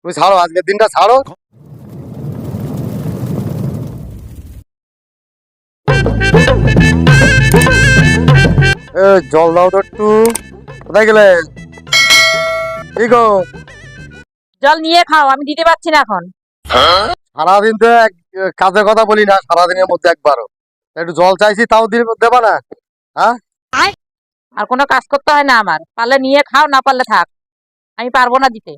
তুমি ছাড়ো, আজকের দিনটা ছাড়ো। জল দাও তো একটু। কোথায় গেলে? কি গো? জল নিয়ে খাও, আমি দিতে পারছি না এখন। সারাদিন তো কাজের কথা বলি না, সারাদিনের মধ্যে একবারও একটু জল চাইছি, তাও দেবা না? হ্যাঁ, আর কোনো কাজ করতে হয় না আমার, পারলে নিয়ে খাও, না পারলে থাক, আমি পারবো না দিতে।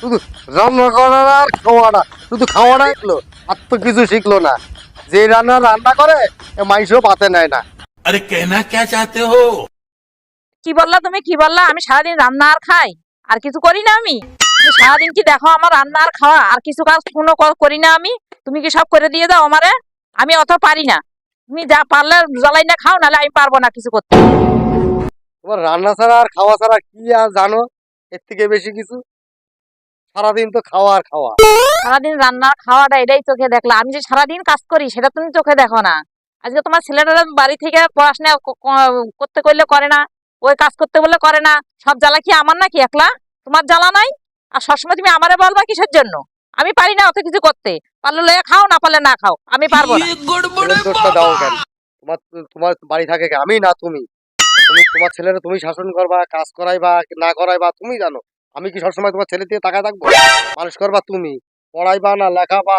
শুধু রান্না করা আর খাওয়া না, শুধু খাওয়াটা শিখলো, আর তো কিছু শিখলো না। যে রান্না করে মাইসও পাতে নেয় না। अरे कहना क्या चाहते हो? কি বললা তুমি, কি বললা? আমি সারাদিন রান্না আর খাই, আর কিছু করি না আমি? তুমি সারাদিন কি দেখো আমার রান্না আর খাওয়া, আর কিছু কাজ কোনো করি না আমি? তুমি কি সব করে দিয়ে দাও আমারে? আমি অত পারি না। তুমি যা পারলে জ্বালাই না খাও, নাহলে আমি পারবো না কিছু করতে। তোমার রান্না ছাড়া আর খাওয়া ছাড়া কি আর জানো এর থেকে বেশি কিছু? সারাদিন তো খাওয়া আর খাওয়া। সারাদিন রান্না খাওয়াটা এটাই চোখে দেখলা, আমি যে সারাদিন কাজ করি সেটা তুমি চোখে দেখো না। আজকে তোমার ছেলেটা বাড়ি থেকে পড়াশোনা করতে কইলে করে না, ওই কাজ করতে বললে করে না। সব জ্বালা কি আমার নাকি একলা? তোমার জ্বালা নাই? আর সবসময় তুমি আমারে বলবা কিসের জন্য? আমি পারি না অত কিছু করতে, পারলে লয়ে খাও, না পারলে না খাও, আমি পারবো না। ছেলের দোষটা দাও কেন? তোমার তোমার বাড়ি থাকে কে? আমি না তুমি? তুমি তোমার ছেলেরা তুমি শাসন করবা, কাজ করাইবা না করাইবা তুমি জানো। আমি কি সবসময় তোমার ছেলে দিয়ে তাকায় থাকবো? মানুষ করবা তুমি, পড়াইবা না লেখাবা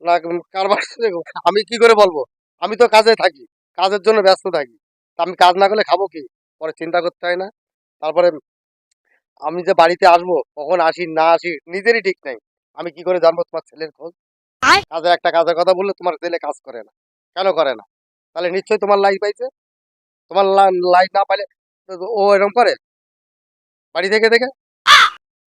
না কারবার দেখো। আমি কি করে বলবো? আমি তো কাজে থাকি, কাজের জন্য ব্যস্ত থাকি। তা আমি কাজ না করলে খাবো কি? পরে চিন্তা করতে হয় না? তারপরে আমি যে বাড়িতে আসবো, কখন আসি না আসি নিজেরই ঠিক নাই। আমি কি করে জানবো তোমার ছেলের খোঁজ? কাজের কথা বললে তোমার ছেলে কাজ করে না, কেন করে না? তাহলে নিশ্চয়ই তোমার লাইফ পাইছে। তোমার লাইফ না পাইলে তো ও এরকম করে বাড়ি থেকে দেখে।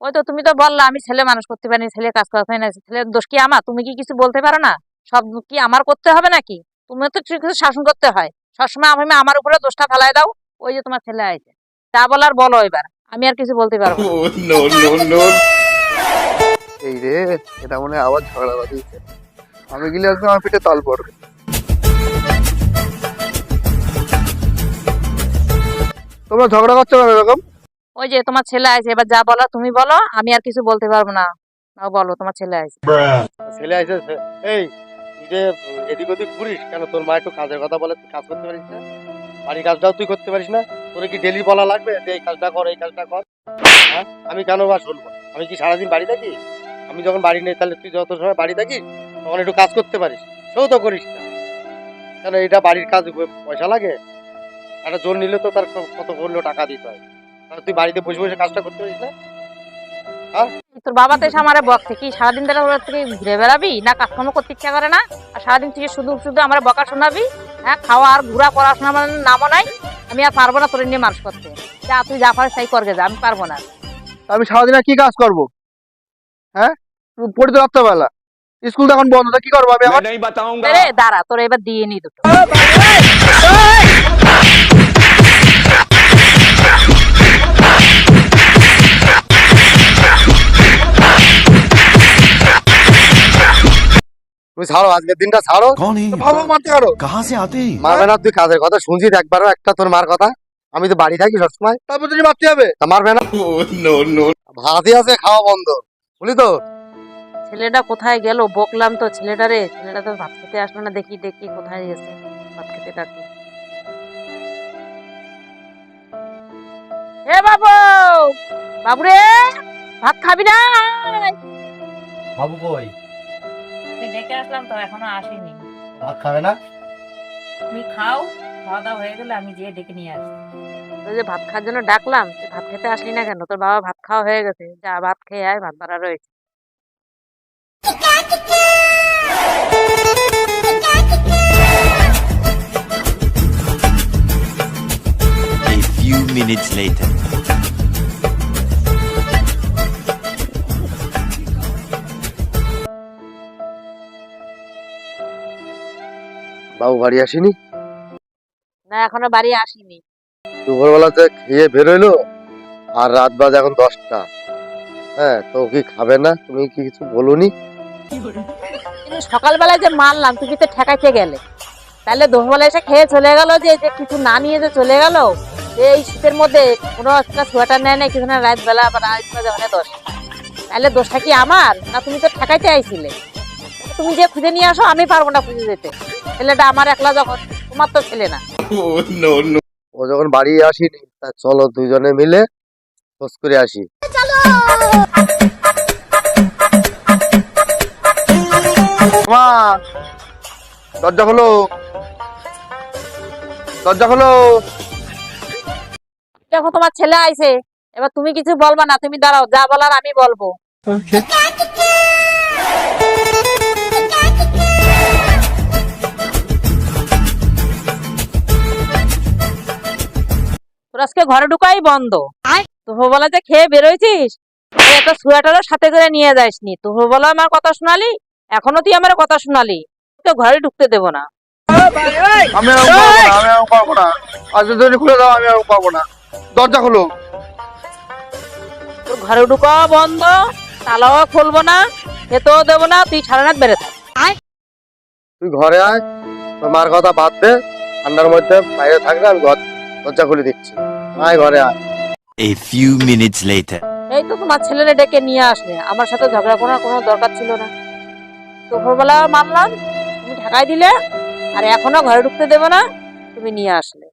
ওই তো তুমি তো বললা আমি ছেলে মানুষ করতে পারি, ছেলে কাজ করতে পারি না, ছেলের দোষ কি আমার? তুমি কি কিছু বলতে পারো না? সব কি আমার করতে হবে নাকি? তুমি তো কিছু শাসন করতে হয় সবসময়, আমি আমার উপরে দোষটা ফেলাই দাও। ওই যে তোমার ছেলে আইছে, যা বলার বলো এবার, আমি আর কিছু বলতে পারবো না। Oh, no, no, no. এই রে, এটা মনে হয় আবার ঝগড়া বাঁধিয়েছে। আমি গেলে একদম আমার পিঠে তাল পড়বে। তোমরা ঝগড়া করছো কেন এরকম? ওই যে তোমার ছেলে আইছে, এবার যা বলো তুমি বলো, আমি আর কিছু বলতে পারবো না। নাও বলো, তোমার ছেলে আইছে। ছেলে আইসে। এই তুই যে এদিক ওদিক ঘুরিস কেন? তোর মা একটু কাজের কথা বলে, তুই কাজ করতে পারিস না? বাড়ির কাজটাও তুই করতে পারিস না? তোর কি ডেলি বলা লাগবে যে এই কাজটা কর এই কাজটা কর? হ্যাঁ, আমি কেন বা শুনবো? আমি কি সারাদিন বাড়ি থাকি? আমি যখন বাড়ি নেই তাহলে তুই যত সময় বাড়ি থাকিস তখন একটু কাজ করতে পারিস, সেও তো করিস না কেন? এটা বাড়ির কাজ, পয়সা লাগে। একটা জোর নিলে তো তার কত করলেও টাকা দিতে হয়। তাহলে তুই বাড়িতে বসে বসে কাজটা করতে পারিস না? হ্যাঁ, তোর বাবা তো এসে আমারে বকছে, কি সারাদিন ধরে ওরা থেকে ঘুরে বেড়াবি না, কাজকর্ম করতে ইচ্ছা করে না? আর সারাদিন থেকে শুধু শুধু আমার বকা শোনাবি? হ্যাঁ, খাওয়া আর ঘুরা পড়াশোনা মানে নামও নাই। আমি আর পারবো না তোর নিয়ে মানুষ করতে। যা তুই যা পারিস তাই করবে, যা, আমি পারবো না। আমি সারাদিন আর কি কাজ করবো? হ্যাঁ, পড়ি তো রাত্রেবেলা, স্কুল তো এখন বন্ধ, তা কি করবো আমি এখন? नहीं बताऊंगा. রে দাঁড়া, তোর এবার দিয়ে নি দুটো। তুমি ছাড়ো, আজকের দিনটা ছাড়ো। कौन है ये? ভালো মারতে পারো? कहाँ से आते हैं? মারবে না? তুই কাজের কথা শুনছিস একবারও একটা তোর মার কথা? আমি তো বাড়ি থাকি সবসময়, তারপর তুমি মারতে হবে? তা মারবে না? Oh, no, no. ভাতই আছে, খাওয়া বন্ধ, বুঝলি তো? ছেলেটা কোথায় গেল? বকলাম তো ছেলেটা, রে ছেলেটা তো ভাত খেতে আসলো না। দেখি দেখি কোথায় গেছে, ভাত খেতে ডাকি। এ বাবু, বাবু রে, ভাত খাবি না? বাবু কই? তুই ডেকে আসলাম তো, এখনো আসেনি। ভাত খাবে না? তুমি খাও, খাওয়া দাওয়া হয়ে গেলে আমি যেয়ে ডেকে নিয়ে আসি। তুই যে ভাত খাওয়ার জন্য ডাকলাম, তুই ভাত খেতে আসলি না কেন? তোর বাবা ভাত খাওয়া হয়ে গেছে, যা ভাত খেয়ে আয়, ভাত বাড়া রয়েছে। A few minutes later. বাবু বাড়ি আসেনি? না, এখনো বাড়ি আসিনি। দুপুরবেলাতে খেয়ে বেরোইলো, আর রাত বাজে এখন 10টা। হ্যাঁ, তো কি খাবে না? তুমি কি কিছু বলোনি? কিন্তু সকালবেলায় যে মারলাম, তুই কি তো ঠেকাইতে গেলে? তাহলে দুপুরবেলা এসে খেয়ে চলে গেল, যে যে কিছু না নিয়ে যে চলে গেল। এই শীতের মধ্যে কোনো একটা সোয়েটার নেয় নাই কিছু না, রাত বেলা আবার রাত বাজে 10। তাহলে দোষটা কি আমার, না তুমি তো ঠেকাইতে আইছিলে? তুমি যে খুঁজে নিয়ে আসো, আমি পারবো না খুঁজে যেতে। ছেলেটা আমার একলা, যখন তোমার তো ছেলে না। Oh, no, no. ও যখন বাড়ি আসিনি, তা চলো দুজনে মিলে খোঁজ করে আসি। মা, দরজা খোলো, দরজা খোলো। দেখো তোমার ছেলে আইছে, এবার তুমি কিছু বলবা না, তুমি দাঁড়াও, যা বলার আমি বলবো। তোর আজকে ঘরে ঢুকাই বন্ধ। দুপুরবেলা যে খেয়ে বেরোইছিস, এই একটা সোয়েটারও সাথে করে নিয়ে যাসনি। দুপুরবেলা আমার কথা শোনালি, এখনো তুই আমার কথা শোনালি, তো ঘরে ঢুকতে দেবো না। আমি আর পারবো না, আমি আর পারবো না। আজ যদি খুলে দাও, আমি আর পারবো না। দরজা খোলো। তোর ঘরে ঢুকাও বন্ধ, তালাও খুলবো না, খেতেও দেবো না, তুই সারা রাত বেড়ে থাক। তুই ঘরে আয়, তোর মার কথা বাদ দে। ঠান্ডার মধ্যে বাইরে থাকলে আমি ঘর দরজা খুলে দিচ্ছি। আয় ঘরে আয়। A few minutes later. এই তো তোমার ছেলেরে ডেকে নিয়ে আসলে, আমার সাথে ঝগড়া করার কোনো দরকার ছিল না। দুপুরবেলা মানলাম, তুমি ঢাকায় দিলে, আর এখনো ঘরে ঢুকতে দেবো না, তুমি নিয়ে আসলে।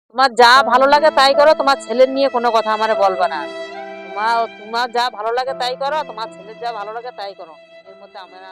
তোমার যা ভালো লাগে তাই করো, তোমার ছেলের নিয়ে কোনো কথা আমারে বলবা না। তোমার তোমার যা ভালো লাগে তাই করো, তোমার ছেলের যা ভালো লাগে তাই করো, এর মধ্যে আমরা